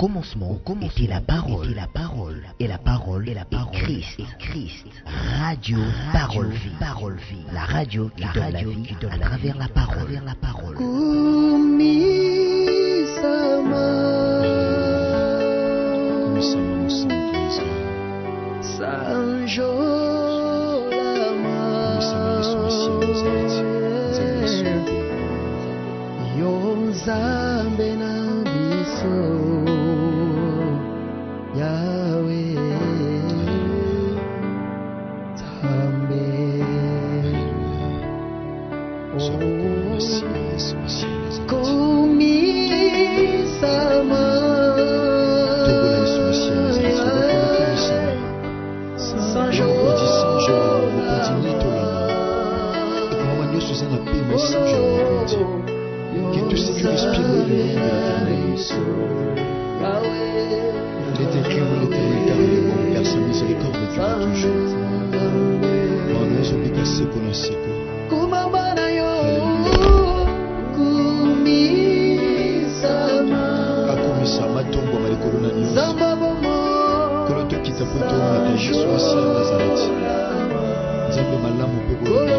commencement était la parole, et la parole est Christ. Radio Parole Vie, la radio qui donne la vie à travers la parole. Zambe na biso Yahweh Zambe Komi sama Que tout ce qui respire le monde de l'éternel. Il est écrit en l'éternel car il est bon, car sa miséricorde dure toujours. Nous sommes décassés pour la séco. Akumisama tombo malikolo na nyonso. Kolo tokita po tomata Yesu asi ya Nazareti. Nzambe malamu mpe bolongi.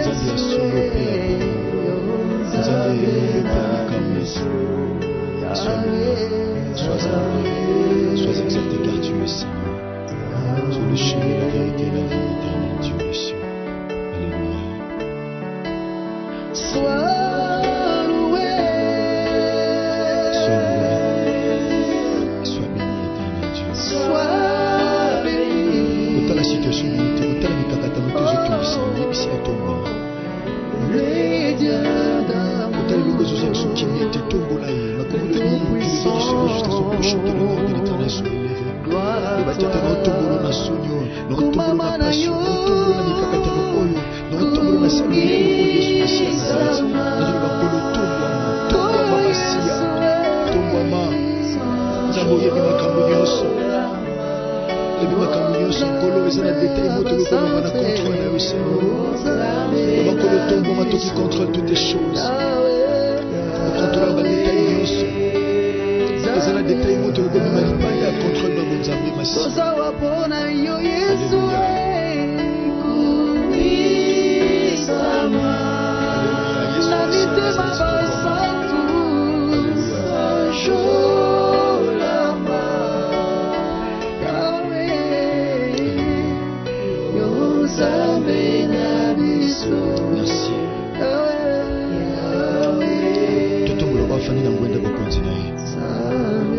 Nzambe ya solo mpe ya sois exalté car tu es Seigneur. Tu es le chemin, la vérité, la vie éternelle, Dieu des cieux. Alléluia. Sois loué, sois béni éternel Dieu. sois béni. Autant la situation monte, autant la mikakata moto ezotonisa, yebisi etombama. Autant les lobes aux actions qui n'étaient tombola et ma communauté qui sera jusqu'à son prochain que le nom de l'éternel soit élevé. Le bâtiment de tombolo na sonyo, le tombolo na passion, le tombolo na mikakata mokoyo, le tombolo na salut, le Yesu Messia Nazareth. Nous allons bapolo tombama masia, tombama. Zaboye bi makambo nyonso. Lebi makambo nyonso nkolo ezana détail moto le komo na contrôle na Seigneur. Makolo tomboma to qui contrôle toutes les choses. Contrôle ba détail nyonso. Ezana détail moto le komo na libaya contrôle ba bonzambe masi.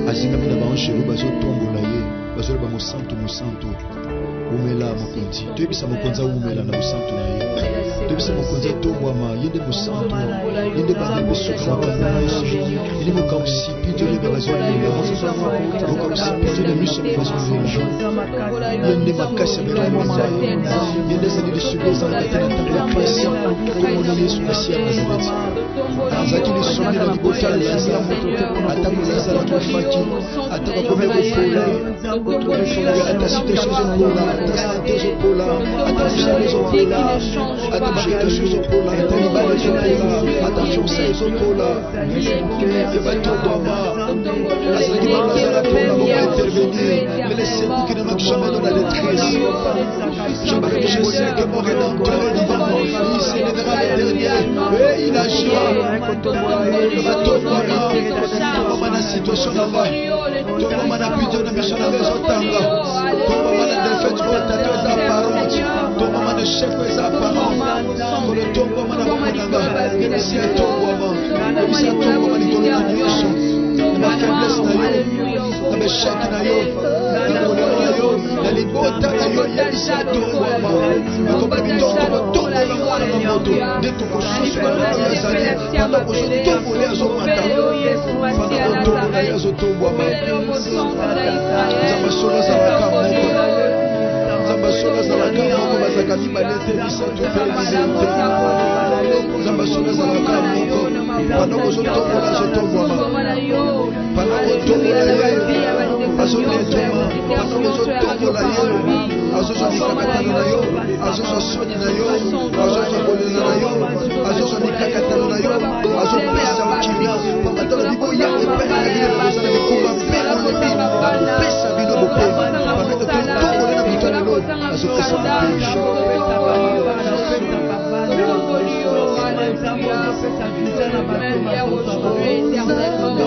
Azingami na banshelo bazotombola ye bazoloba mosantu umela mokonzi toyebisa mokonzi umela na mosantu na ye toyebisa mokonzi atongwama ye nde mosantu ye nde bandembe suka makambo nyonso ye nde mokamusipi toyeba bazolela mokamusipi toyeba miso bazolela ye nde makasi abekamisa ye nde ezali lisubi ezalaka te na ntango ya krisi komona yesu masi ya nazareti azalaki lisombi na libota ya lazaro atako lazaro akufaki atako akomi kofola ata situation ezokola ata sante ezokola ata fusale ezokola ata jetation ezokola ata libala ezokola ata fiansa ezokola ebatongwama azalaki balazara mpona intervenir mais les secours qui ne manquent jamais dans la détresse. Je sais que mon rédempteur est vivant, il s'élèvera le dernier et il agira. Toma na situation là-bas, toma na pitié de mission na maison tanga, toma na défaite tentateur apparente, toma na échec apparent, toma na bonanga, si toma na nyonso, na faiblesse na yo, na échec na yo, na bonheur na yo, na libota na yo, yebisa toma, na kombitongo toma na moto, de to kosusu na yazali, na kosusu ya zomata. Azopesa ukimya, papa tala libo ya epele ya hier, aujourd'hui, éternellement.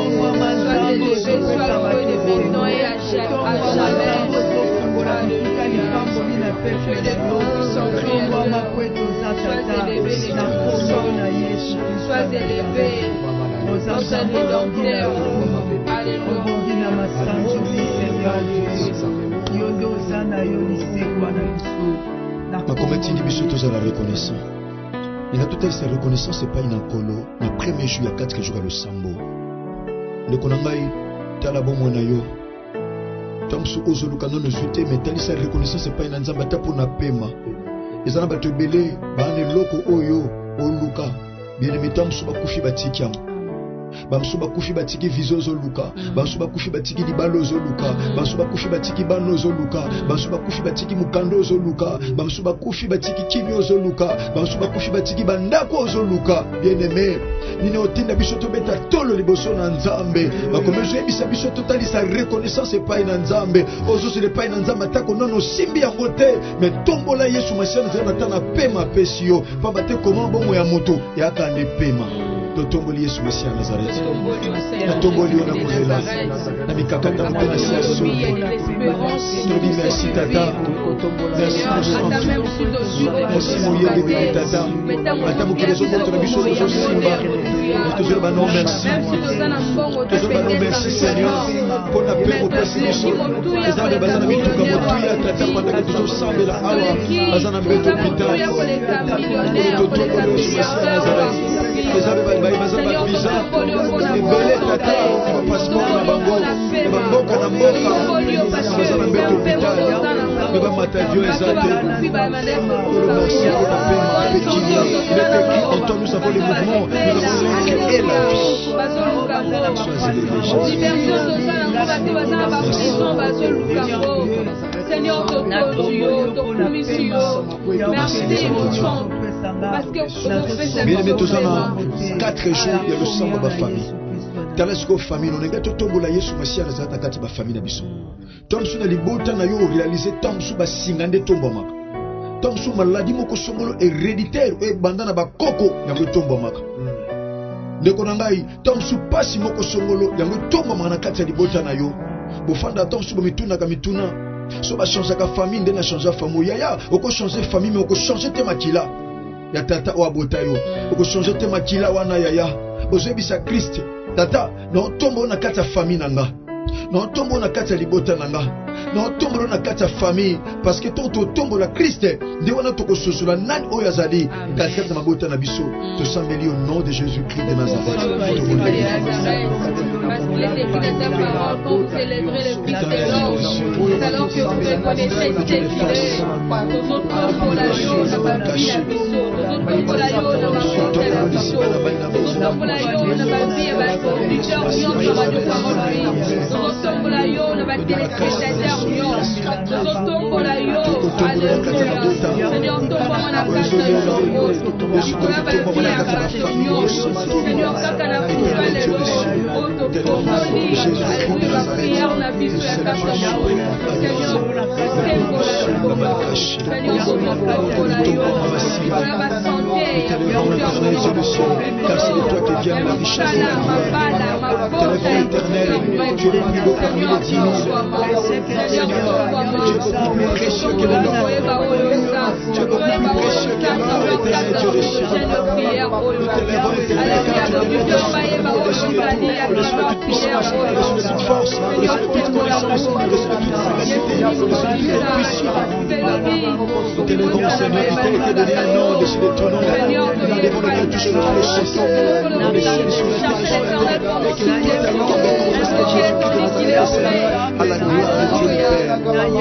Sois élevé, sois loué de maintenant et à jamais. Tu es le tout-puissant Créateur. Sois élevé, le tout-puissant. Sois élevé, notre Rédempteur. makomatindi biso tozala reconnaissant. Il a tout à fait reconnaissance, c'est pas une encolo. Le premier jour, il y a 4 jours à le sambo. Le konangai, tala bon mona yo. Tamsu ozoluka non zute, mais tali sa reconnaissance, c'est pas une anzamba tapo na pema. Les anaba te belé, bane loko oyo, oluka. Bien aimé tamsu bakufi batikiam. Bamsu bakufi batiki vizo zoluka. Bamsu bakufi batiki libalo zoluka. Bamsu bakufi batiki bano zoluka. Bamsu bakufi batiki mukando zoluka. Bamsu bakufi batiki kimio zoluka. Bamsu bakufi batiki bandako zoluka. Bien aimé, nino otinda biso tobeta tolo liboso na nzambe. Bakomezo ebisa biso totali sa reconnaissance epai na nzambe. Ozo se epai na nzambe atako nono simbi yango te. Mais tombola Yesu Masiya na tana pema pesio. Pamba te comment bomo ya moto yaka ne pema. Tomboli Yesu Masiya Nazareth. Tomboli ona muzela. Na mikakata mpena siaso. Tobi merci tata. Merci merci mon yéli bébé tata. Ata mukele zo contre na biso zo simba. Toujours ba non merci. Toujours ba non merci Seigneur. Pour la paix au pesi biso. Ezana bazana mituka motuya tata panda que zo sambela awa. Bazana beto pita. Tomboli Yesu Masiya Nazareth. Seigneur, visa, ebele tata, passeport na bango, bamboka na mboka, bazala mbeto pitali, beba matavio ezate. Merci pour la paix, Pékinia, Béteki, en toi nous avons les mouvements, nous avons le et la vie. Sois élevé, Seigneur, merci, mon sang. Parce que bien aimé, tous en 4 jours, il y a le sang de ma famille. Talasco famille, on est gâté tombo la Yesu Masiya na zata kati ba famille na biso. Tom su na libota na yo réaliser tom su ba singande tombo maka. Tom su maladie moko songolo héréditaire e bandana ba koko ya ko tombo maka. Ndeko na ngai tom su pasi moko songolo ya ko tombo maka na kati ya libota na yo. Bofanda tom su ba mituna ka mituna. So ba changer ka famille ndena changer famille yaya, oko changer famille mais oko changer te makila. Ya tata wa botayo oko changer te makila wana yaya ozebisa Christ tata no tombo na kati ya famille nanga no tombo na kati ya libota nanga no tombo na kati ya famille parce que to tombo la Christ nde wana toko sosola nani oyo azali kati na mabota na biso to sambeli au nom de Jésus-Christ de Nazareth. Parce qu'il est écrit dans ta parole quand vous célébrez le Fils de l'homme, c'est alors que vous reconnaissez qui est. Pour la yo na babi ya biso, pour la yo na bakonte la biso, pour la yo na babi ya baconducteur nyonso radio parole, pour la yo na batéléspectateur nyonso, pour la yo, alléluia. Seigneur, tomba na kasa yo, ikula babi ya bato nyonso, Seigneur kaka na kufa lelo, otokongoli, alléluia, prière na biso ya kasa yo, Seigneur, tembo la yo, Seigneur, tomba la yo, ikula ba santé ya car c'est de toi qui vient la richesse de la vie. Tu es l'éternel, tu es le plus beau parmi les dieux. Tu es beaucoup plus précieux que l'or. Tu es beaucoup plus précieux que l'or, éternel Dieu des cieux. Nous t'élèvons, éternel, car tu es au-dessus de tout, au-dessus de toute puissance, au-dessus de toute force, au-dessus de toute connaissance, au-dessus de toute humanité, au-dessus de toute puissance. Nous t'élèvons, Seigneur, il t'a été donné un nom au-dessus de ton nom. Nous devons le toucher notre chanson. Dans les cieux, sur la terre, sur la terre, et que tout est alors avec Christ Jésus-Christ de Nazareth, Seigneur, à la gloire de Dieu le Père.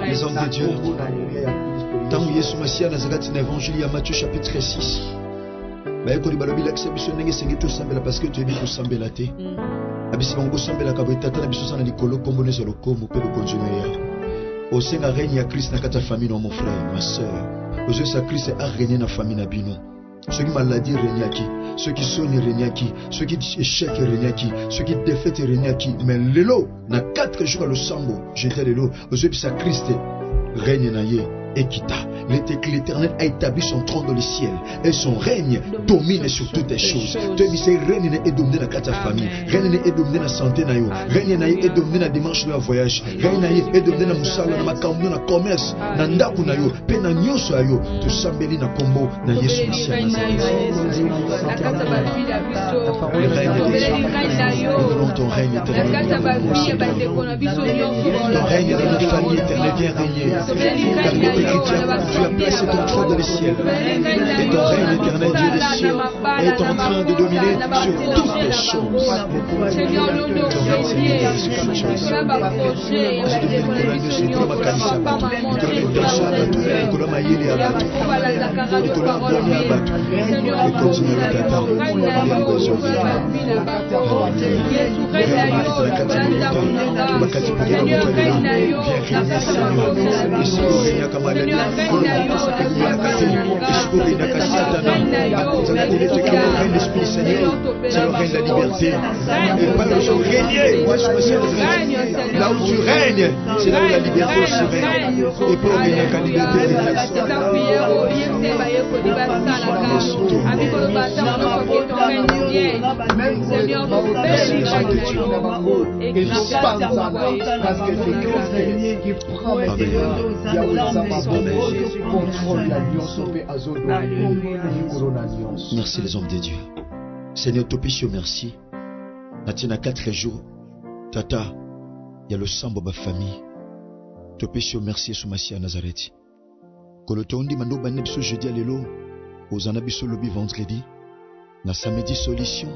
Les hommes de Dieu, tant que Yesu Masiya Nazareth na évangile ya Matthieu chapitre 6, bayekoli balobi lakisa biso ndenge esengi tosambela parce que toyebi kosambela te. Abisi bango bosambelaka boye tata na biso sana likolo kombo nyonso lokombo mpe bokonzi meya. Au sein de règne à Christ dans ta famille, mon frère, ma soeur. Au sein de Christ a régné dans la famille Nabino. Ceux qui maladie régné qui, ceux qui soignent régné qui, ceux qui échec régné qui, ceux qui défaitent régné qui. Mais l'élo, dans 4 jours à l'Osambo, j'étais l'élo. Au sein de Christ règne naïe. Équita. L'Éternel a établi son trône dans le ciel et son règne domine sur toutes les choses. Tu sais, règne est dominé dans ta famille, règne est dominé dans la santé, règne est dominé dans la démarche de la voyage, règne est dominé dans la musala, dans la makambo, dans le commerce, dans le ndaku nayo, pe na nyoso ayo, tu sambeli na kombo na Yesu Christ. Le ton règne éternel. Ton règne dans notre famille éternelle, viens régner. Tu as placé ton trône dans les ciels. Et ton règne éternel, Dieu des cieux, est en train de dominer sur toutes les choses. Là où tu règnes, c'est là où la liberté se règne. Et pour régner qu'à liberté, merci les hommes de Dieu. Seigneur, Topishio, merci. Natina 4 jours, Tata, il y a le sambo de ma famille. Topishio, merci, Soumassia Nazareth. Kolotondi mando banebso jeudi à l'élo, aux anabiso lobby vendredi, na samedi solution,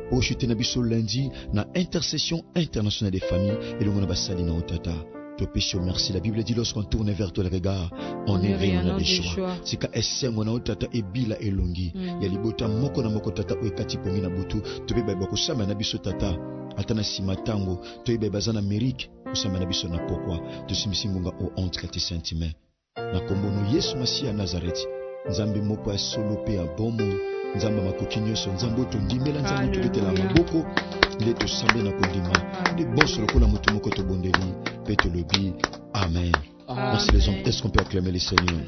pour chuter nabiso lundi, na intercession internationale des familles, et le monde sali na Tata. Topishio, merci. La Bible dit lorsqu'on tourne vers toi le regard, on est rien, on a des choix. C'est qu'à essayer mon Tata et bila et longi. Il y a libota moko na moko Tata ou ekati pongi na butu. Tobe ba bako sama na biso Tata. Atana simatango. Tobe ba zana Amérique. Usama na biso na pokwa. Tosimisi munga o entre tes sentiments. Na kombono Yesu Masia Nazareth. Nzambe moko solo pe abomo. Nzamba makoki nyonso. Nzambo tondimela nzambo tobetela maboko. Il est au samedi na kondima. Les boss le kola mutu moko to bondeli. Pète le bi. Amen. Merci les hommes. Est-ce qu'on peut acclamer les seigneurs?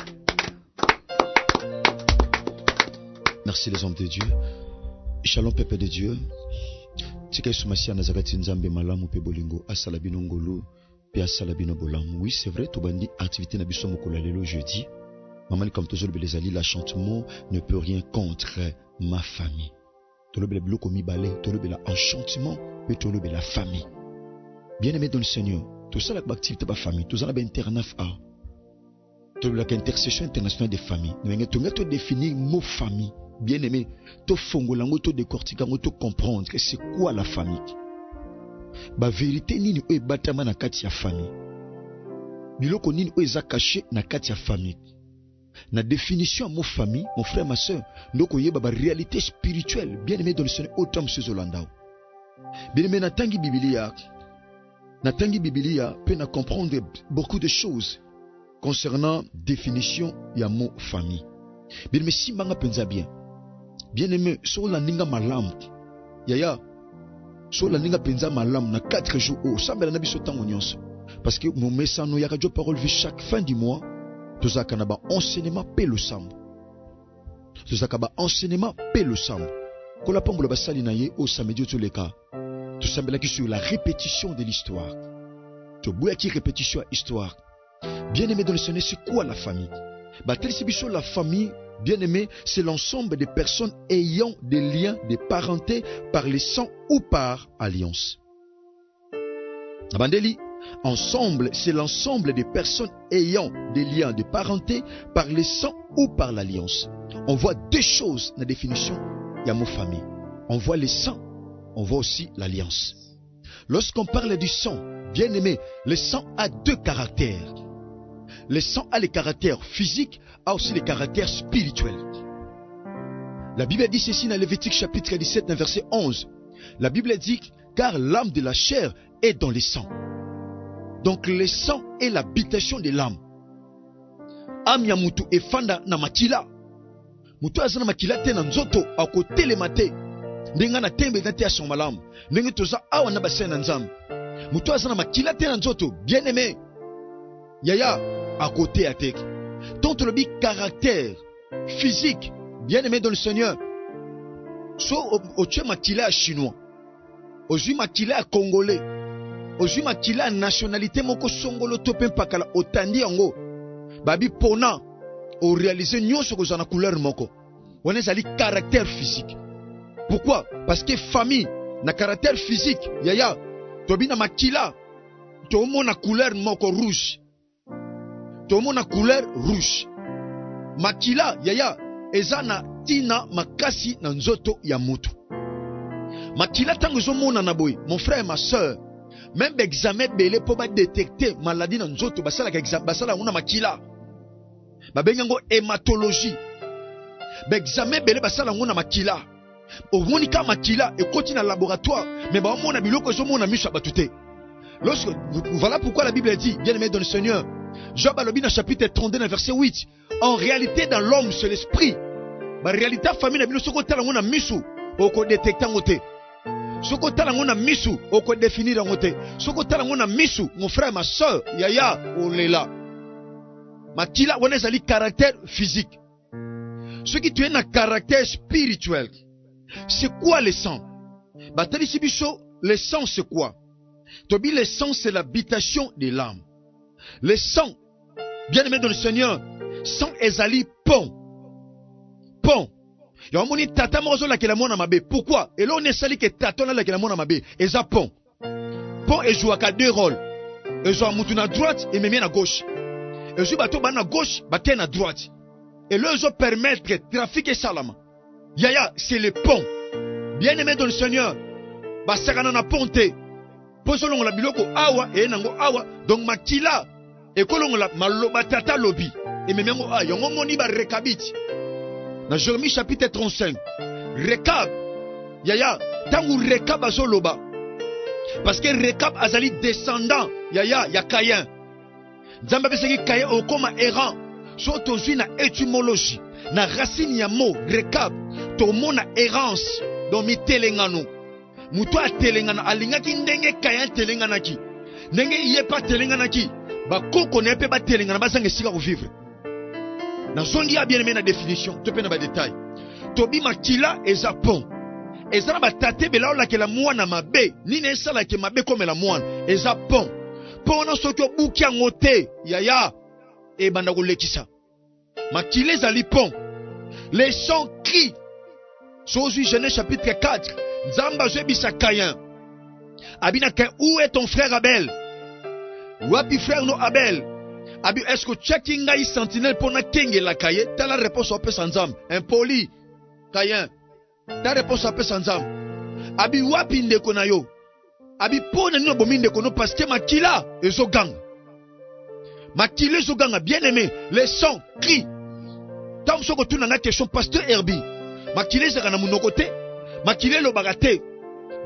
Merci les hommes de Dieu. Shalom peuple de Dieu. Tika Soumassia Nazareth Nzambe malamu pe bolingo asalabino ngolo pe asalabino bolamu. Oui, c'est vrai, tout bandi activité na biso mokolo lelo jeudi. Maman comme toujours le belezali la chantement ne peut rien contre ma famille. Tout le bloko mi balé, tout le bel enchantement et tout le bel la famille. Bien-aimé dans le Seigneur, tout ça la activité de la famille, tout ça la internaf a. Tout la intercession internationale des familles. Nous avons définir mot famille. Bien-aimé, to fongo lango to décortiquer, to comprendre que c'est quoi la famille. Ba vérité nini o batama na kati ya famille. Biloko nini o eza caché na kati ya famille. Na définition mot famille, mon frère ma soeur, ndoko yeba ba réalité spirituelle. Bien-aimé dans le Seigneur, autant monsieur Zolanda. Bien-aimé na tangi Biblia. Na tangi Biblia peut na comprendre beaucoup de choses concernant définition ya mot famille. Bien-aimé si manga penza bien. Bien-aimé so la ninga malam. Yaya so la ninga penza malam na 4 jours au sambela na biso tango nyonso. Parce que mon message no yaka jo parole vie chaque fin du mois. Tozaka na ba enseignement pe le sambo. Tozaka ba enseignement pe le sambo. Ko la pambola basali na ye au samedi to leka. Tout sambela qui sur la répétition de l'histoire. To boya qui répétition histoire. Bien-aimé dans le Seigneur, c'est quoi la famille? La famille, bien-aimé, c'est l'ensemble des personnes ayant des liens de parenté par le sang ou par alliance. Abandeli, ensemble, c'est l'ensemble des personnes ayant des liens de parenté par le sang ou par l'alliance. On voit deux choses dans la définition de la mot famille. On voit le sang, on voit aussi l'alliance. Lorsqu'on parle du sang, bien-aimé, le sang a deux caractères. Le sang a les caractères physiques, a aussi les caractères spirituels. La Bible dit ceci dans Lévitique chapitre 17, verset 11. La Bible dit, car l'âme de la chair est dans le sang. Donc le sang est l'habitation de l'âme. Âme ya mutu efanda na makila. Mutu azana makila te na nzoto akotelema te. Ndenga na tembe na te ason malamu. Ndenge toza awa na bassin na nzambe. Mutu azana makila te na nzoto. Bien aimé. Yaya à côté à tek. Donc le caractère physique. Bien aimé dans le Seigneur. So au tue makila chinois. Ozui makila congolais. Ozui makila nationalité moko songolo tope pakala otandi yango. Babi pona au réaliser nyonso ko zana couleur moko. On est ali caractère physique. Pourquoi? Parce que famille na caractère physique. Yaya tobi na makila to mona couleur moko rouge. To mona couleur rouge. Makila yaya ezana tina makasi na nzoto ya mutu. Makila tango zo mona na boy, mon frère et ma soeur, même examen belé pour ba détecter maladie na nzoto basala ka examen basala una makila. Ba bengango hématologie. Ba examen belé basala una makila. Au monika makila et continue na laboratoire, mais ba mona biloko zo mona miso batute. Lorsque voilà pourquoi la Bible dit, bien aimé dans le Seigneur, Job Alobina chapitre 32 verset 8. En réalité dans l'homme c'est l'esprit. La réalité famille na bino soko tala ngona misu oko détecter ngote. Soko tala ngona misu oko définir ngote. Soko tala ngona misu mon frère ma soeur yaya olela. Makila wana ezali caractère physique. Ce qui tu es un caractère spirituel. C'est quoi le sang? Batali sibiso le sang c'est quoi? Tobi le sang c'est l'habitation de l'âme. Le sang, bien aimé dans le Seigneur, sang ezali pont. Pont. Yamoni tata mozo la kela mona mabe. Pourquoi? Et là on est sali que tata la kela mona mabe. Eza pont. Pont et joue à deux rôles. Et joue mutu na droite et même à gauche. Et joue bateau na gauche, bateau na droite. Et là ils permettre que trafic et salama. Yaya, c'est le pont. Bien aimé dans le Seigneur. Basakana na ponte. Pozolongo la biloko awa et nango awa. Donc makila. Et kolongo la maloba tata lobi. Et même yango moni ba rekabiti. Dans Jérémie chapitre 35. Rekab. Yaya. Tangu rekab azoloba. Parce que rekab azali descendant. Yaya. Ya Caïn. Nzamba beseki Caïn okoma errant. So tozui na étymologie. Na racine ya mot. Rekab. Tomo na errance. Donc mi telengano. Muto a telengana. Alingaki ndenge Caïn telenganaki. Ndenge yepa telenganaki. Bakoko ne peut pas telengana. Basanga sika vivre. Na zongi a bien aimé la définition. Tu peux na ba détail. Tobi makila eza pont. Eza na ba tate bela la ke la mwana mabe. Ni ne sala ke mabe comme la mwana. Eza pont. Pont na soko buki ngote. Yaya. E banda ko lekisa. Makila ezali pont. Les sons crient. Sozu Genèse chapitre 4. Nzamba zebisa Caïn. Abina Caïn, où est ton frère Abel? Wapi frère no Abel? Abi, est-ce que tu as une sentinelle pour na kenge la Caïn? T'as la réponse au peu sans âme. Impoli, Caïn. Ta réponse au peu sans âme. Abi, wapi ndeko na yo? Abi, pour ne nous bomi ndeko no parce que makila ezo gang. Makila ezo gang, bien aimé. Les sons crient. Tant que tu n'as pas question, pasteur Herbie. Makila ezo gang na mon côté. Makila lo bagate.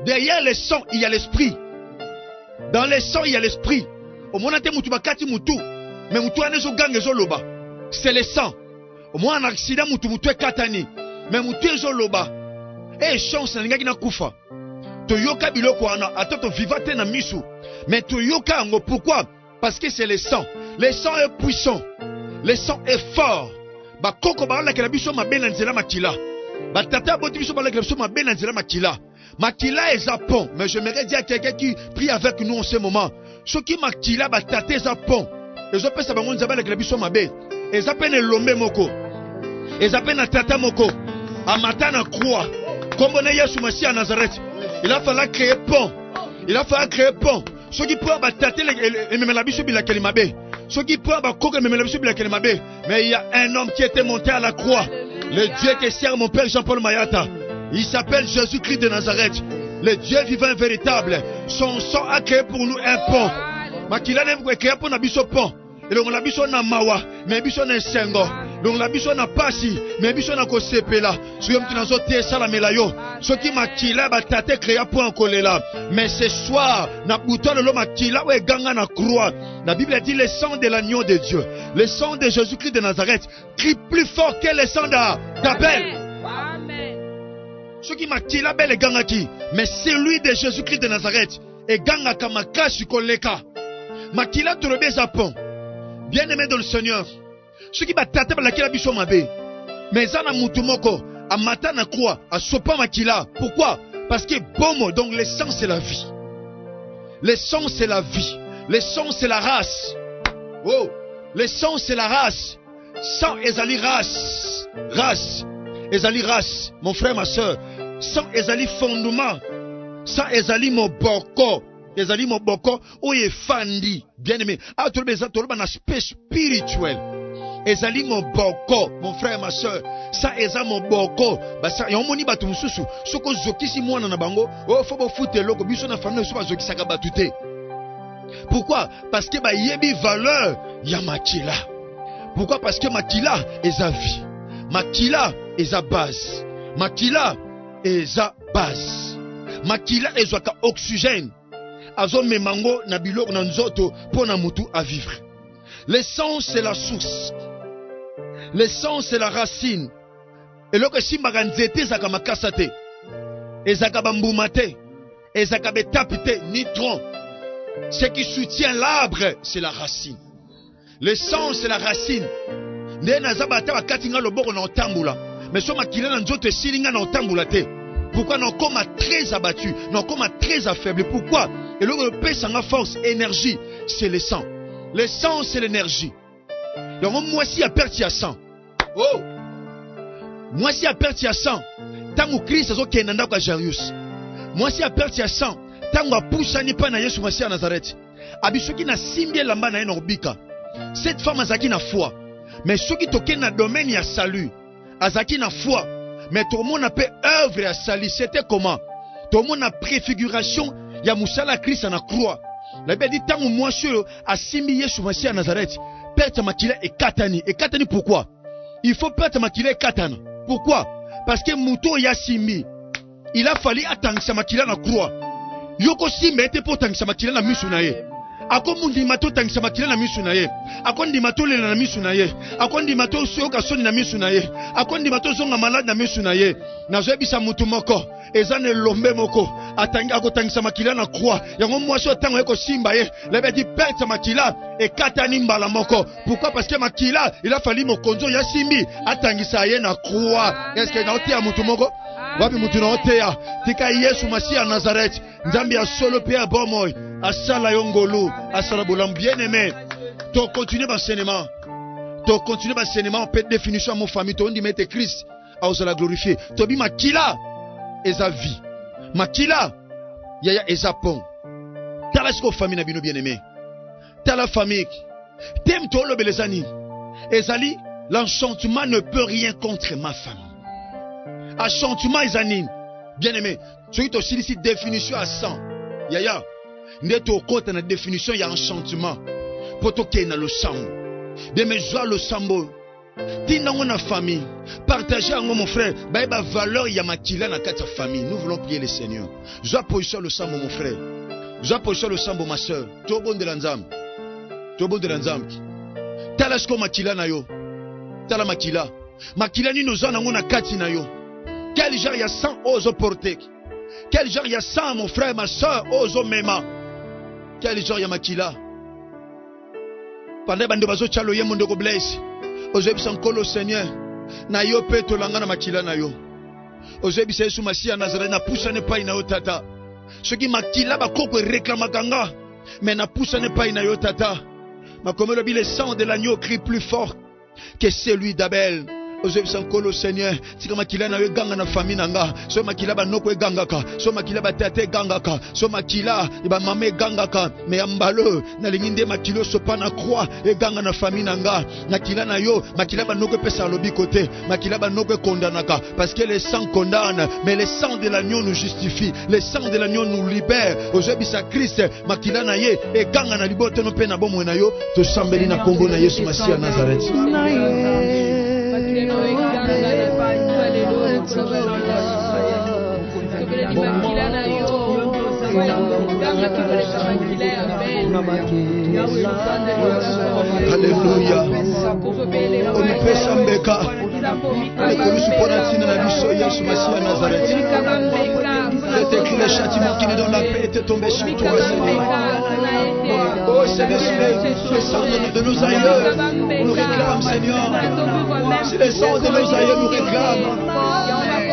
Derrière les sons, il y a l'esprit. Dans les sons, il y a l'esprit. Au moins, tu mutu bakati mutu. Mais mutu anezo gang ezo loba. C'est le sang. Au moins, un accident mutu katani. Mais mutu ezo loba. Et chance na ngaki na kufa. To yoka biloko ana atato vivate na misu. Mais to yoka ngo pourquoi? Parce que c'est le sang. Le sang est puissant. Le sang est fort. Ba koko ba la ke la biso mabe na nzela makila. Ba tata boti biso ba la ke la biso mabe na nzela makila. Makila est à pont. Mais j'aimerais dire à quelqu'un qui prie avec nous en ce moment. Ce qui makila ba tata est à pont. Et je peux savoir que la biso mabe. Et ça peine l'ombe moko. Et ça peine tata moko. Amata na croix. Comme on est Yesu Messie à Nazareth. Il a fallu créer pont. Il a fallu créer pont. Ceux qui peuvent tâter les même la biso bila kelimabe. Ceux qui peuvent coquer même la biso bila kelimabe. Mais il y a un homme qui était monté à la croix. Le Dieu qui sert mon père Jean-Paul Mayata. Il s'appelle Jésus-Christ de Nazareth. Le Dieu vivant véritable. Son sang a créé pour nous un pont. Makila ne vous créer pour nabiso pont. Et donc la biso na mawa, mais biso na sengo. Donc la biso na pasi, mais biso na ko sepela. Soyons tu nazo te sala melayo. Ce qui makila batate créa pour en kolela. Mais ce soir, na bouton le makila ou ganga na croix. La Bible dit le sang de l'agneau de Dieu, le sang de Jésus-Christ de Nazareth, crie plus fort que le sang d'Abel. Amen. Ce qui makila bel et ganga qui, mais celui de Jésus-Christ de Nazareth et ganga kamaka shikoleka. Makila torobe zapon. Bien aimé dans le Seigneur. Ce qui batate la kila biso mabe. Mais zana mutumoko. A matin na croix, à sopa makila. Pourquoi? Parce que bon, donc le sang c'est la vie. Le sang c'est la vie. Le sang c'est la race. Oh, le sang c'est la race. Sang ezali race. Race. Ezali race. Mon frère, ma soeur. Sang ezali fondement. Sang ezali mon boko. Ezali mon boko. Oye fandi. Bien aimé. Ah, tu le un aspect spirituel. Ezali mon boko, mon frère, ma soeur. Ça eza mon boko. Bah ça, y'a un moni batu mususu. Soko zoki si moi na bango. Oh, faut pas foutre l'eau. Biso na famille, soba zoki saka batute. Pourquoi? Parce que bah yebi valeur ya makila. Pourquoi? Parce que makila est à vie. Makila est à base. Makila est à base. Makila est à oxygène. Azo me mango na biloko na nzoto pour na mutu à vivre. Le sang c'est la source. Le sang c'est la racine. Et lorsque si maganzete zaka makasate, ezaka bambumate, ezaka betapite nitron. Ce qui soutient l'arbre c'est la racine. Le sang c'est la racine. Ne nazabata bakatinga loboko na otambula. Mais so makila na nzoto silinga na otambula te. Pourquoi non comme très abattu, non comme très affaibli? Pourquoi? Et le paix sans force, énergie, c'est le sang. Le sang c'est l'énergie. Donc moi si à perte ya sang. Oh. Moi si à perte ya sang. Tango Christ azo kenanda kwa Jarius. Moi si à perte ya sang. Tango apusha ni pa na Yesu Masiya à Nazareth. Abisoki na simbi lamba na enobika. Cette femme azaki na foi. Mais ceux qui toquent na domaine ya salut. Azaki na foi. Mais tout le monde a fait œuvre à salut. C'était comment? Tout le monde a préfiguration. Ya musala Christ na croix. La Bible dit tant moi sur a simbi Yesu Masiya à Nazareth. Perte makila et katani. Et katani pourquoi? Il faut perte makila et katana. Pourquoi? Parce que mouton ya simbi. Il a fallu attendre sa makila na croix. Yoko simbi était pour attendre sa makila na misunaye. Akomundi mato tangisa makila na misu na ye. Akondi mato le na misu na ye. Akondi mato soka soni na misu na ye. Akondi mato zonga malade na misu na ye. Na zoebisa mutu moko. Ezane lombe moko. Atangi akotangisa makila na croix. Yango mwasi otango eko simba ye. Lebe di perte makila e katani mbala moko. Pourquoi? Parce que makila il a fallu mokonzo ya simbi atangisa ye na croix. Est-ce que na otia mutu moko? Wapi mutu na otea. Tika Yesu Masiya Nazareth. Nzambi a solo pe a bomoy. Asala yongolo, asala bolam bien aimé. Tu continues l'enseignement. Tu continues l'enseignement. On peut définir à mon famille. Tu dis mettre Christ à la glorifier. Tu dis makila eza vie. Makila yaya eza pont. T'as la famille nabino bien aimé. T'as la famille. T'aimes toi le belezani. Ezali l'enchantement ne peut rien contre ma famille. Enchantement ezani bien aimé. Tu as aussi ici définition à 100. Yaya. Neto côté na définition il y a enchantement pour toquer dans le sang de mes joies le sambo tina na famille partager avec mon frère ba valeur ya makila na kati famille. Nous voulons prier le Seigneur. Joie position le sambo mon frère, joie position le sambo ma soeur. To bon de l'anzam, to bon de l'anzam tala sko makila na yo, tala makila ni nous en na kati na yo. Quel genre ya sang ozo porter, quel genre ya sang mon frère ma soeur ozo mema. Quel genre ya makila pendant bande bazo chalo ye monde ko bless ozebi sankolo Seigneur na yo pe to langa na makila na yo ozebi Yesu Masiya Nazareth na poussa ne pas ina yo tata ce qui makila ba koko réclama kanga mais na poussa ne pas ina yo tata makomelo bi le sang de l'agneau crie plus fort que celui d'Abel. Ozebi sankolo Seigneur tika makila na yo ganga na famille nanga so makila ba noko gangaka so makila ba tate gangaka so makila ba mame gangaka me ambalo na linginde makilo so pa na croix e ganga na famille nanga nakila na yo makila ba noko pesa lobi côté makila ba noko kondanaka parce que le sang condamne mais le sang de l'agneau nous justifie, le sang de l'agneau nous libère. Ozebi sa Christ makila na ye e ganga na liboto no pe na bomo na yo to sambeli na kombo na Yesu Masiya Nazareth. Alléluia. On peut s'embêter. C'est écrit le châtiment qui nous donne la paix était tombé sur toi, Seigneur. Oh Seigneur, si le sang de nos aïeux nous réclame, Seigneur. Si le sang de nos aïeux nous réclame,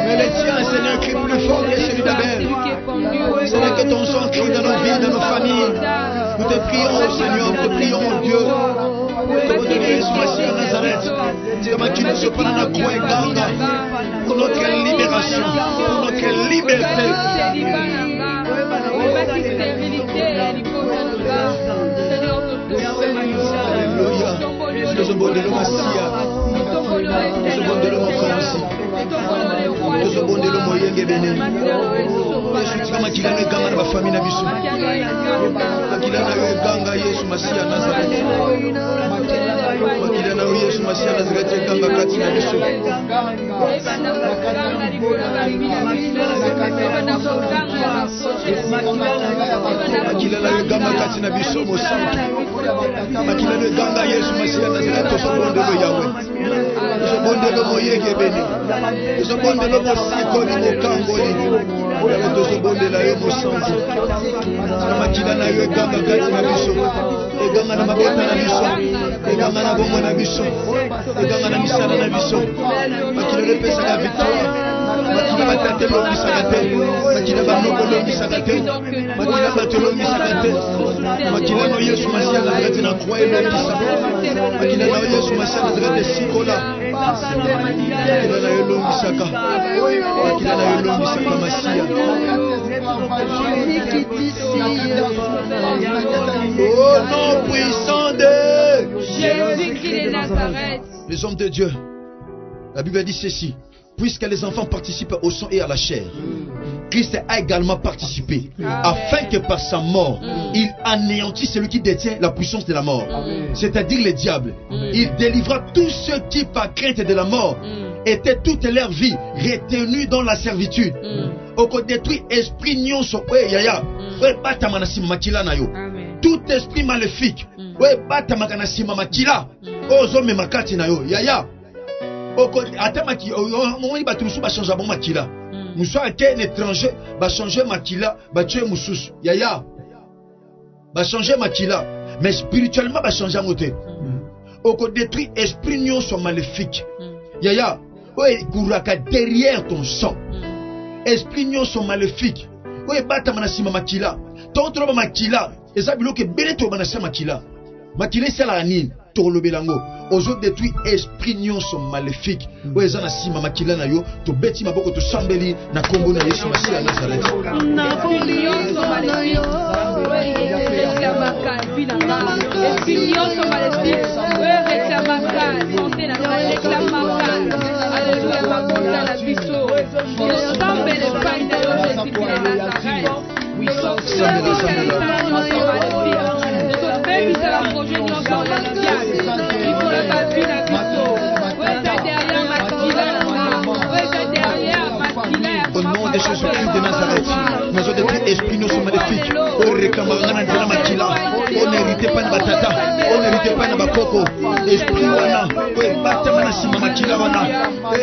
mais le tien, Seigneur, crie plus fort que celui d'Abel. Seigneur, que ton sang crie dans nos vies, dans nos familles. Nous te prions, Seigneur, nous te prions, mon Dieu. Pour notre libération, pour notre liberté. Alléluia. Nous sommes de l'homme assis. Nous sommes de l'homme commencé. Nous sommes de l'homme moyen qui béni. Je suis comme qui l'a eu ganga dans la famille Nabisu. Qui l'a eu ganga Yesu Masia Nazareth. Qui l'a eu Yesu Masia Nazareth ganga kati Nabisu. Qui l'a eu ganga kati Nabisu Mosa. Qui l'a eu ganga Yesu Masia Nazareth to sombo de Yahweh. To sombo de moye qui béni. To sombo de mosi ko ni mokango ni. To sombo de la yo mosanzo. Makila na yo ganga kati Nabisu. Ganga na mabota na biso. Ganga na bomo na biso. Ganga na misala na biso. Makila le pesa la victoire. Makila batate lo misakate. Makila banoko lo misakate. Makila batelo misakate. Makila no Yesu Masia na drete na croix et le misa. Makila no Yesu Masia na drete sikola. Makila na yo lo misaka. Makila na yo lo misaka Masia. Oh nom puissant de Jésus-Christ de Nazareth. Les hommes de Dieu, la Bible dit ceci: puisque les enfants participent au sang et à la chair, Christ a également participé, afin que par sa mort, il anéantisse celui qui détient la puissance de la mort, c'est-à-dire le diable. Il délivra tous ceux qui, par crainte de la mort, étaient toute leur vie retenus dans la servitude. Au détruit esprit nyonso yaya, tout esprit maléfique, ozome makati na yo yaya. Atamaki omoni bato musu ba changer bon makila. Musu ake un étranger ba changer makila, ba tuer mususu yaya. Ba changer makila, mais spirituellement ba changer moté. Oko détruit esprit nyonso maléfique. Yaya, oye kuraka derrière ton sang. Esprit nyonso maléfique. Oye bata manasima makila. Ton troba makila, eza biloke beleto manasima makila. Makila c'est la nine. Tolobelango ozo détruit esprit nyonso maléfique oyo eza na sima makila na yo tobeti maboko tosambeli na kombo na Yesu Masia Nazareth. Au nom de Jésus-Christ de Nazareth, nous avons détruit esprit nous sommes maléfiques. On réclamera dans la makila. On n'héritait pas de batata. On n'héritait pas de bakoko. Esprit wana. On batama na sima makila wana.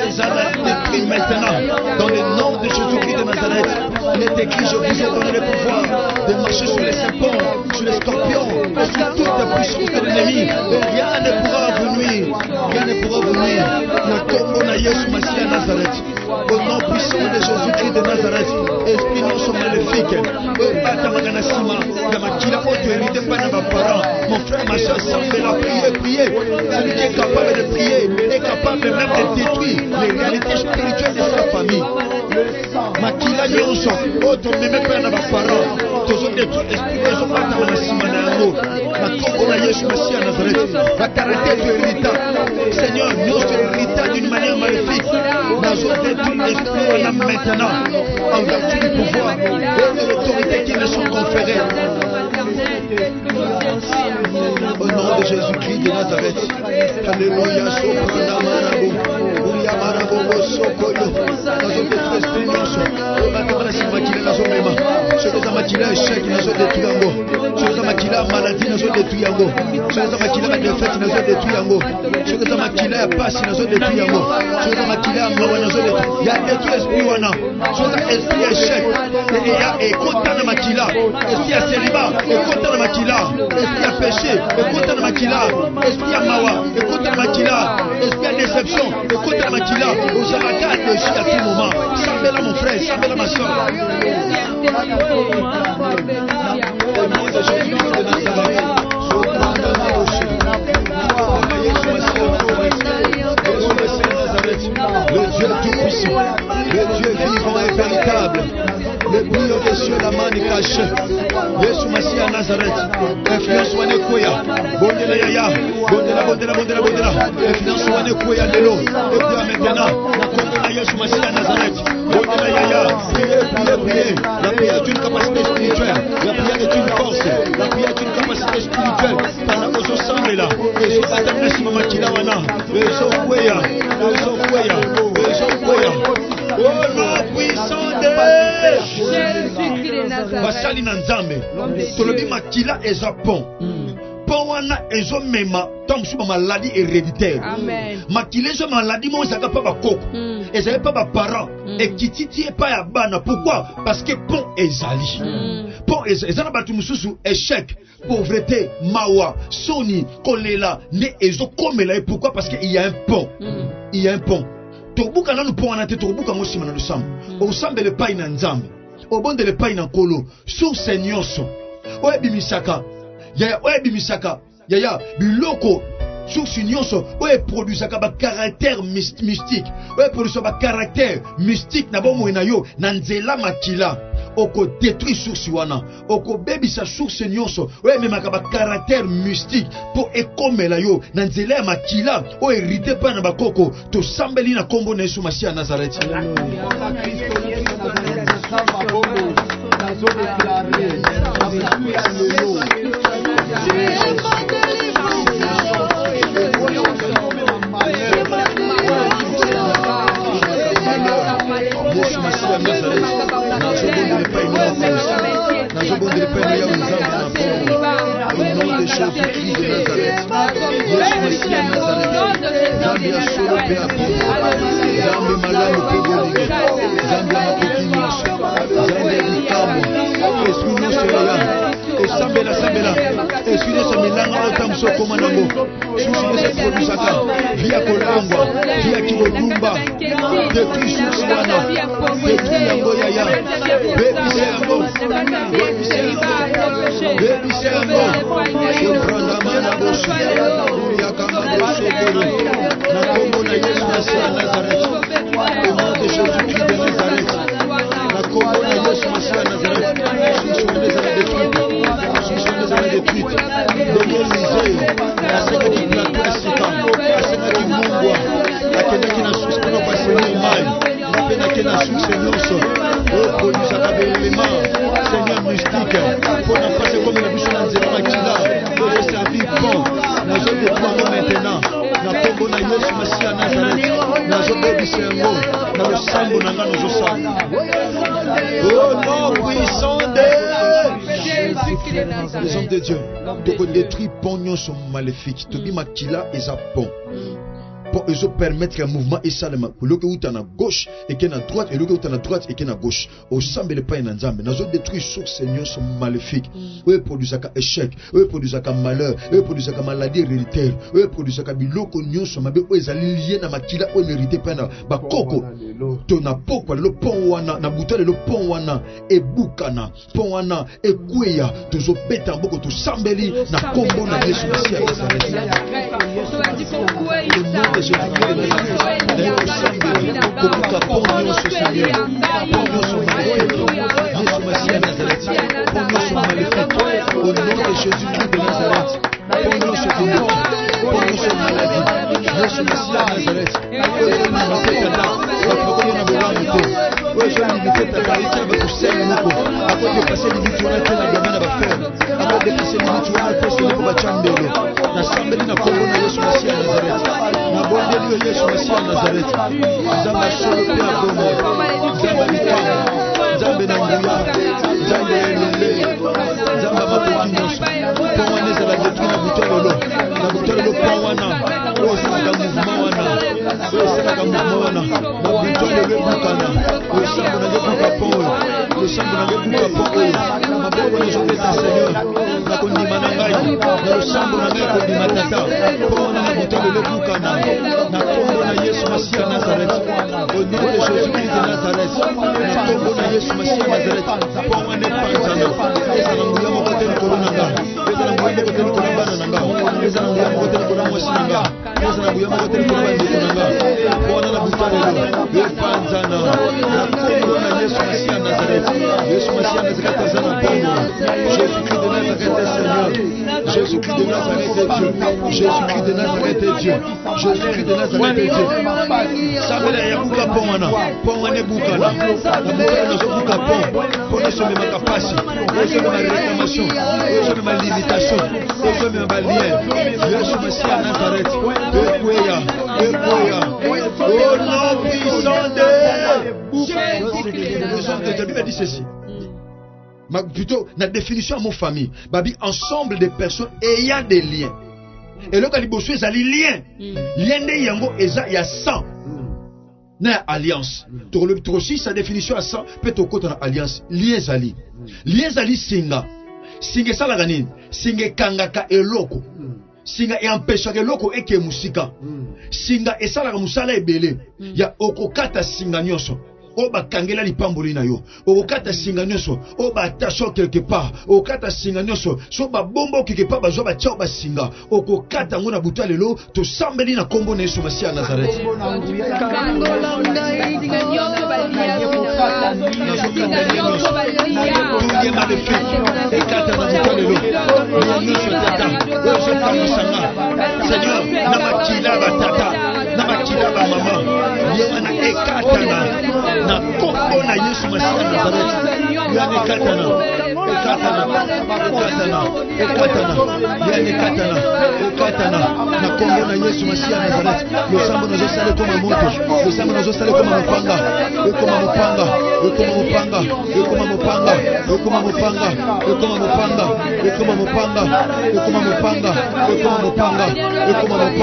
Ezana détruit maintenant. Dans le nom de Jésus-Christ de Nazareth, il est écrit: je vous ai donné le pouvoir de marcher sur les serpents, sur les scorpions, et sur toute la puissance de l'ennemi. Rien ne pourra vous nuire. Rien ne pourra vous nuire. Nous tombons à Yesu Masia Nazareth. Au nom puissant de Jésus-Christ de Nazareth, esprit non sont maléfiques. Mon frère, ma soeur, semble prier. Celui qui est capable de prier est capable même de détruire les réalités spirituelles de sa famille. Makila nyonso, oto meme pe na bapara, tozo détruire esprit de zopata na sima na yango. Na kombo na Yesu Masia Nazareth, va t'arrêter de hérita. Seigneur, nous hérita d'une manière maléfique. Nous détruire l'esprit maintenant, en vertu du pouvoir et de l'autorité qui nous sont conférées. Au nom de Jésus-Christ de Nazareth, Alléluia, Soprana Marabu, Uria Marabu, Le Dieu tout-puissant, le Dieu vivant et véritable, le brillant des cieux, la main est cachée. Yesu Massia à Nazareth, influence wane koya, bondela yaya, bondela, influence wane koya lelo, et puis maintenant, comme Yesu Massia à Nazareth, bondela yaya, priez, la prière est une capacité spirituelle, la prière est une force, la prière est une capacité spirituelle, pendant que je semble là, et je t'attends si maman kila wana, et je koya, oh non puissant de basali na nzambe tolobi makila eza pont pont wana ezomema tant sur maladie héréditaire makila ezo maladie mo ezaka pa bakoko ezali pa baparent ekititi epa ya bana. Pourquoi? Parce que pont ezali pont ezana batu mususu échec, pauvreté, mawa, soni, kolela ne ezokomela. Et pourquoi? Parce qu'il y a un pont. Il y a un pont. Tobuka na pont wana te tobuka mo sima na lusam o sambe le pai na nzambe o bonde le pai na nkolo sur senyoso o ebimisaka yaya biloko sur senyoso o e produisaka ba caractère mystique o e produisaka ba caractère mystique na bomo na yo na nzela makila oko détruit source wana oko bebisa source nyonso o ememaka ba caractère mystique pour ekomela yo na nzela ya makila o hérité pa na bakoko to sambeli na kombo na Yesu Massia à Nazareth. via Kolangwa, via Kibolumba, depuis Susuana, depuis Yango Yaya, Baby Sergo, Soprandamana Boshi, Yakama Boshokoro, Nakomo na Yesu Massia à Nazareth, au nom de Jésus-Christ de Nazareth, Nakomo na Yesu Massia à Nazareth, Susuana des années détruites, Susuana des années détruites, Daniel Misé, Asengaki Plateau Esika, Asengaki Mungwa, Akenaki na Susu Kono Paseni Mai, Apenaki na Susu Nyonso, O Produisa Kabelema, Seigneur mystique, pour ne passer comme la bouche dans Zéro Makila, pour le servir bon, na zone de toi maintenant, na Kombo na Yesu Massia à Nazareth, na zone de Bisengo, na le Sambo na Ngano Josa. Oh non, puissant les hommes de Dieu, tu détruis pognon son maléfique. Tu dis makila et ça pont. Pour eux permettre un mouvement et ça le que où t'en à gauche et qui est à droite et le que où t'en à droite et qui est à gauche. Au semble le pain d'ensemble. Nous avons détruit sur Seigneur son maléfique. Eux produisent un échec, eux produisent un malheur, eux produisent un maladie héréditaire, eux produisent un biloko nyon son mabe. Eux ils liés na makila eux mérité pas na bakoko. To na poko le pont wana na butale le pont wana e bukana pont wana e kweya tozo beta mboko to sambeli na kombo na Yesu Massia à Nazareth. Au nom de Jésus-Christ de Nazareth, pognon ce pognon, pognon ce maladie, Yesu Massia à Nazareth. Nasambeli na kombo na Yesu Massia à Nazareth. Na bondeli de Yesu Masiya Nazareth. Nzambe solo pe abomo. Nzambe likama. Nzambe na nguya. Nzambe elele. Nzambe makoki nyonso. Pongwana ezala détruit na butololo. Na butololo pongwana. Oyo esalaka mouvement wana. Oyo esalaka mouvement wana. Na butololo ebukana. Losambo na ngebuka pon oyo. Losambo na ngebuka pon oyo. Maboko na jobeta Seigneur. Na kondima na ngai. Na losambo na ngai kondima tata. Pongwana na butololo ebukana. Na kombo na Yesu Masiya Nazareth. Au nom de Jésus-Christ de Nazareth. Na kombo na Yesu Masiya Nazareth. Pongwana epanzana. Ezala nguya moko te likolo na nga. Ezala nguya moko te likolo bana na nga. Ezala nguya moko te likolo mwasi na nga. Ezala nguya moko te likolo bandeko na nga. Pongwana na butalelo. Epanzana. Na kombo na Yesu Masiya Nazareth. Yesu Masiya Nazareth aza na bombo. Jésus-Christ de Nazareth est Seigneur. Jésus-Christ de Nazareth est Dieu. Jésus-Christ de Nazareth est Dieu. Jésus-Christ de Nazareth est Dieu. Sabela ya buka pongwana. Pongwana bukana. Na bukana na buka pong. Pona so mema kapasi. Ozo mema réclamation. Ozo mema limitation. Ozo mema lien. Yesu Masiya Nazareth. Ekweya. Ekweya. Au nom puissant de la Bible dit ceci. Plutôt, la définition à mon famille, babi ensemble de personnes ayant des liens. Et là, quand il y a des liens, lien de yango, il y a 100. Na alliance. Tu aussi sa définition à 100, peut-être au côté de alliance. Lien zali. Lien zali singa. Singa salaganin. Singa kangaka eloko. Singa e empêcha eloko eke musika. Singa esalaga musala ebele. Ya okokata singa nyonso. Oba kangela lipamboli na yo. Okata singa nyonso. Oba attacho quelque part. Okata singa nyonso. So ba bombo quelque part ba zo ba tchao ba singa. Okokata ngona butalelo to sambeli na kombo na Yesu Masiya Nazareth. Tunge maléfique. Ekata na butalelo. Nyonso tata. Ozo kamisanga. Seigneur, na makila batata. Na makila ba mama. Yena ekata na kombo na Yesu Masiya Nazareth. Yana ekatana. Na kombo na Yesu Masiya Nazareth. Losambo na zosale koma moto. Losambo na zosale koma mopanga. Ekoma mopanga. Ekoma mopanga. Ekoma mopanga. Ekoma mopanga. Ekoma mopanga. Ekoma mopanga. Ekoma mopanga. Ekoma mopanga.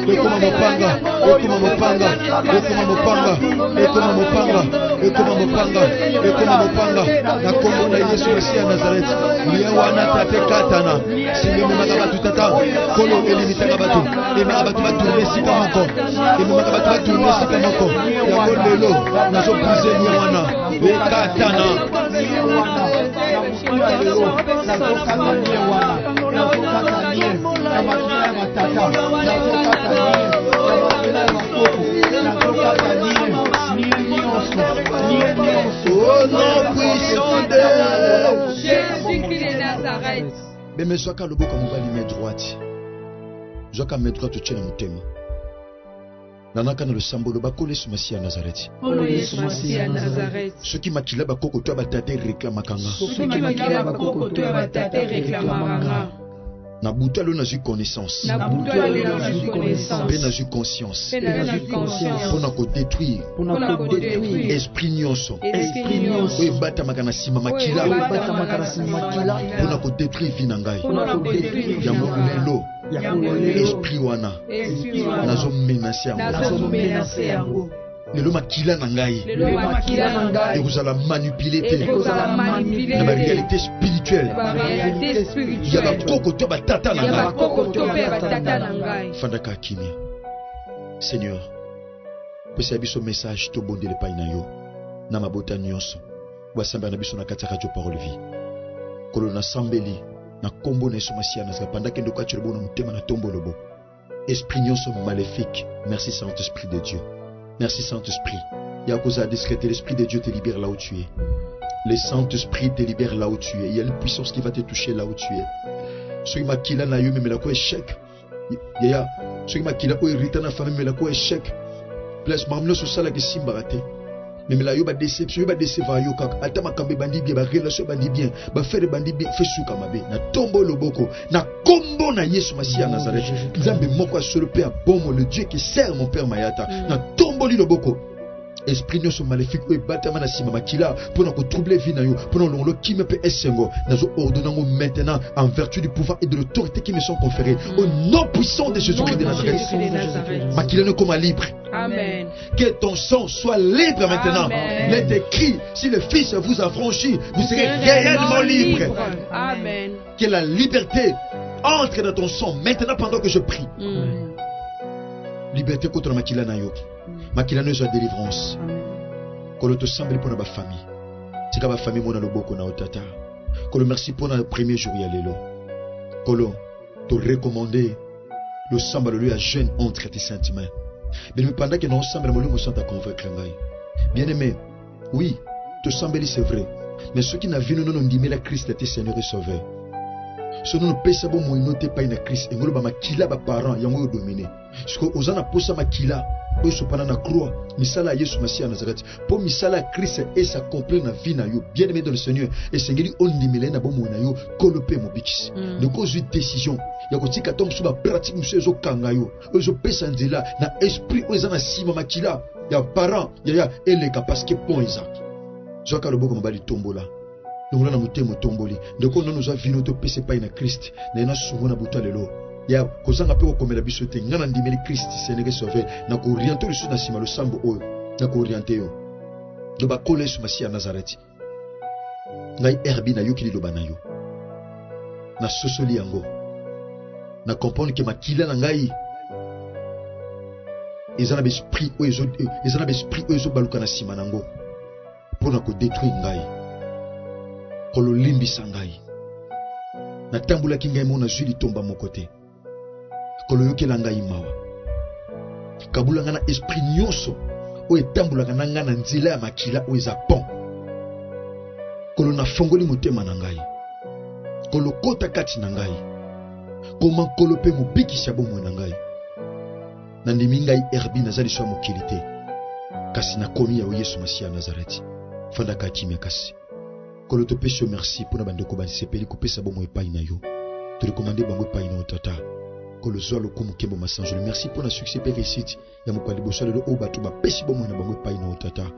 Ekoma mopanga. Ekoma mopanga. Ekoma mopanga. Ekoma mopanga. Ekoma mopanga. Ekoma mopanga. Ekoma mopanga. Na kombo na Yesu Masiya Nazareth. Liye wana tate katana. Singe mumaka batu tata. Kolo elimitaka batu. Emaka batu batourne sika moko. Emaka batu batourne sika moko. Yango lelo nazo brise liye wana. Ekatana. Au nom puissant de Jésus-Christ de Nazareth. Mais soka loboko mobali main droite. Zoka main droite tchena mutema. Nanaka na losambo lobako Yesu Masiya Nazareth. Oh Yesu Masiya Nazareth. Ceux qui makila bakoko to batate réclamakanga. Ceux qui makila bakoko to batate réclamaka. Na butalo na ju connaissance. Na butalo na ju connaissance. Pe na ju conscience. Pe na ju conscience. Pour na ko détruire. Pour nous détruire. Esprit nyonso. Esprit nyonso. Oyo bata makana sima makila. Pour na ko détruire vinangai. Pour na ko détruire. Yango lelo. Esprit wana. Esprit wana. Nazo menacer yango. Lelo makila na ngai. Lelo makila na ngai. Ekozala manipuler te. Ekozala manipuler. Na ba réalité spirituelle. Ba réalité spirituelle. Ya ba koko to batata na Ya ba ngai. koko to pe batata na ngai. Fandaka kimia. Seigneur, pesa biso message to bondele pa na yo. Na mabota nyonso. Wasamba na biso na kati ya radio parole vie. Kolo na sambeli na kombo na Yesu Masiya Nazareth pendaka ndo kwatchelo bona mutema na tombo lobo. Esprit nyonso maléfique. Merci Saint-Esprit de Dieu. Merci Saint-Esprit. Yakoza discréter l'Esprit de Dieu te libère là où tu es. Le Saint-Esprit te libère là où tu es. Il y a une puissance qui va te toucher là où tu es. Ce qui m'a kila na yo mais la ko échec. Yaya, ce qui m'a kila ko irrita na famille mais la ko échec. Place mamno so sala ke simbarate. mais là yo ba déception yo ba décevoir yo kaka ata makambe bandi bien ba relation bandi bien ba faire bandi bien fait suka mabe na tombo loboko na kombo na Yesu Masia Nazareth nzambe moko asolo pe abomo le Dieu qui sert mon père Mayata na tombo li loboko esprit nyonso maléfique oyo ebatama na nsima makila mpona kotroubler vie na yo mpona olongolo kimia mpe esengo nazo ordonnango maintenant en vertu du pouvoir et de l'autorité qui me sont conférés au nom puissant de Jésus-Christ de Nazareth makila ne koma libre. Amen. Que ton sang soit libre maintenant. Amen. Il est écrit, si le Fils vous a franchi, vous serez réellement libre. Amen. Que la liberté entre dans ton sang maintenant pendant que je prie. Liberté contre makila na yo. Makila no soit délivrance. Kolo to semble pour na famille. Tika ba famille mona loboko na otata. Kolo merci pour le premier jour ya lelo. Kolo te recommander le semble lui à jeune entre tes sentiments. Mais pendant que nous sommes nous sommes à convaincre. Bien aimé, oui, te semble c'est vrai. Mais ceux qui n'ont vu nous dit mais la Christ était Seigneur et Sauveur. Ce nous pèse bon moi noté pas une Christ et nous ba makila ba parents yango dominé. Ce que ozana posa makila oyo sopana na croix misala Yesu Masia Nazareth pour misala Christ et s'accomplir na vie na yo bien aimé dans le Seigneur et sengeli ondimele na bon moi na yo kolope mobikisi. Ne cause une décision ya kotika tom suba pratique monsieur zo kangayo ozo pesa nzela na esprit oyo na sima makila ya parents ya eleka parce que pont Isaac zoka loboko mabali tombola donc là na mutemo tomboli ndeko nous a vino to pese pa ina Christ na ina sungo na buta lelo ya kozanga pe okomela biso te ngana ndimeli Christ Seigneur sauver na ko orienter le sud na sima le sambo oyo na ko orienter yo do ba kole Yesu Masia Nazareth ngai herbi na yo kili loba na yo na sosoli yango na comprendre que makila na ngai ezana besprit oyo baluka na sima nango pona ko détruire ngai kolo limbisa ngai na tambula ki ngai mona zuli tomba mon côté kolo yokela ngai mawa kabula ngana esprit nyonso oyo tambula na ngana nzela ya makila oyo eza pont kolo na fongoli motema na ngai kolo kota kati na ngai koma kolo pe mobikisi ya bomoi na ngai na ndimi ngai herbi naza liso ya mokili te kasi nakomi ya Yesu Masia Nazareti fandaka kimia kasi kolo topesi yo merci mpona bandeko basepeli kopesa bomoi epai na yo torekomande bango epai na yo tata kolo zwa lokumu nkembo masanjolo merci mpona succès mpe réussite ya mokwa liboso lelo oyo bato bapesi bomoi na bango epai na yo tata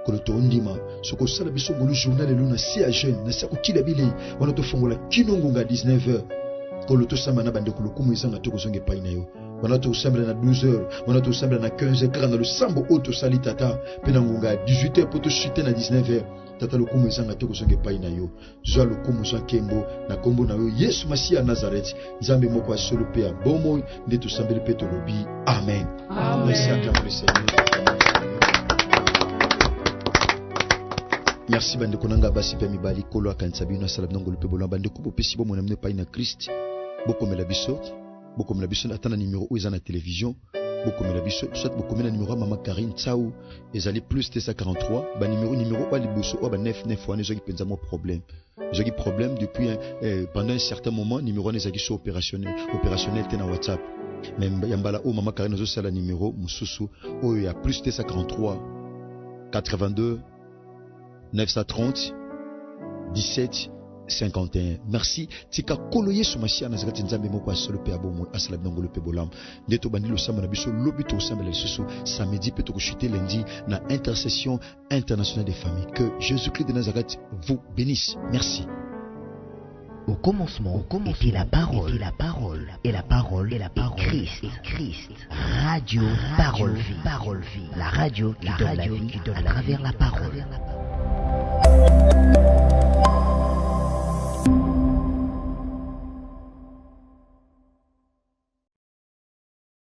kolo tondima soki osala biso ngolu journal lelo na se ya jeune na se ya kokila bilei wana tofongola kino ngonga 19h kolo tosamba na bandeko lokumu ezanga tokozonga epai na yo wana tosambela na 12h wana tosambela na 15h kaka na losambo oyo tosali tata mpe na ngonga ya 18h mpo toshute na 19h tata lokumu ezanga tokozonga epai na yo zwa lokumu zwa nkembo na kombo na yo Yesu Masia Nazareth nzambe moko asolo mpe ya bomoi nde tosambeli mpe tolobi amen. Merci à toi le Seigneur. Merci bandeko nanga basi pe mibali kolo akanisa bino asala binongo lupe bolamba bandeko bopesi bomoi na mne epai na Christ bokomela biso atana numéro oyo eza na télévision bokomela biso soit bokomela numéro ya mama Karine Tsau ezali plus T143 ba numéro ba liboso oyo ba 99 wana ezaki penza mo problème depuis pendant un certain moment numéro wana ezaki so opérationnel te na WhatsApp même ya mbala oyo mama Karine azosala numéro mosusu oyo ya plus T143 82 930 17 51. Merci. Tika kolo Yesu Masia Nazareth nzambe moko asolo pe abomo asala binongo pe bolam. Neto bandilo samba na biso lobi to samba le susu samedi pe to chuter lundi na intercession internationale des familles. Que Jésus-Christ de Nazareth vous bénisse. Merci. Au commencement était la parole, et la parole est Christ. Radio Parole Vie. La radio qui donne la vie à travers la parole.